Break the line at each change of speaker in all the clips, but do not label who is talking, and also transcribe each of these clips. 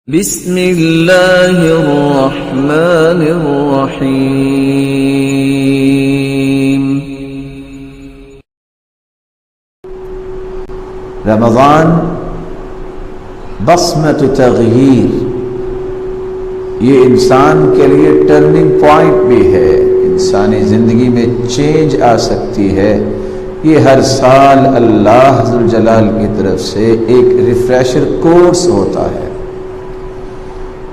بسم اللہ الرحمن الرحیم۔
رمضان بصمۃ تغییر، یہ انسان کے لیے ٹرننگ پوائنٹ بھی ہے، انسانی زندگی میں چینج آ سکتی ہے۔ یہ ہر سال اللہ ذوالجلال کی طرف سے ایک ریفریشر کورس ہوتا ہے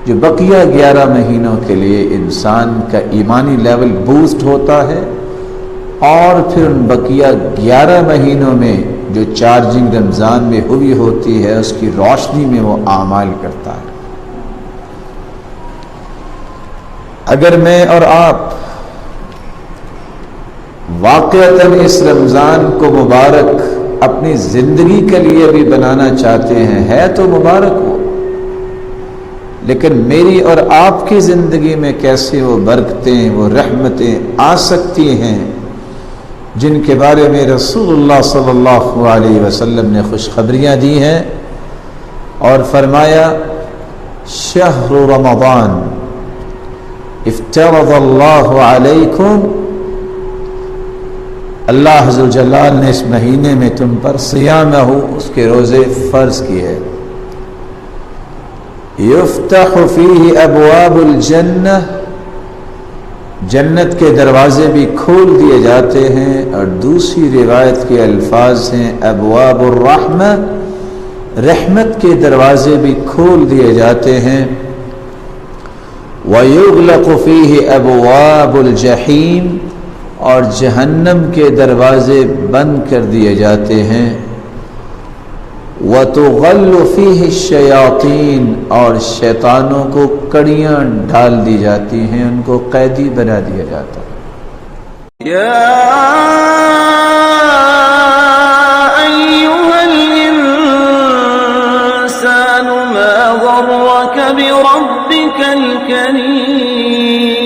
جو بقیہ 11 مہینوں کے لیے انسان کا ایمانی لیول بوسٹ ہوتا ہے، اور پھر ان بقیہ 11 مہینوں میں جو چارجنگ رمضان میں ہوئی ہوتی ہے اس کی روشنی میں وہ اعمال کرتا ہے۔ اگر میں اور آپ واقعتاً اس رمضان کو مبارک اپنی زندگی کے لیے بھی بنانا چاہتے ہیں، ہے تو مبارک ہو، لیکن میری اور آپ کی زندگی میں کیسے وہ برکتیں، وہ رحمتیں آ سکتی ہیں جن کے بارے میں رسول اللہ صلی اللہ علیہ وسلم نے خوشخبریاں دی ہیں، اور فرمایا شہر رمضان افترض اللہ علیکم، اللہ ذوالجلال نے اس مہینے میں تم پر صیامہ، اس کے روزے فرض کیے۔ یفتح فیہ ابواب الجنہ، جنت کے دروازے بھی کھول دیے جاتے ہیں، اور دوسری روایت کے الفاظ ہیں ابواب الرحمہ، رحمت کے دروازے بھی کھول دیے جاتے ہیں۔ ویغلق فیہ ابواب الجحیم، اور جہنم کے دروازے بند کر دیے جاتے ہیں۔ وَتُغَلُّ فِيهِ الشَّيَاطِينَ، اور شیطانوں کو کڑیاں ڈال دی جاتی ہیں، ان کو قیدی بنا دیا جاتا ہے۔
یا ایھا الانسان ما غرک بربک الکریم،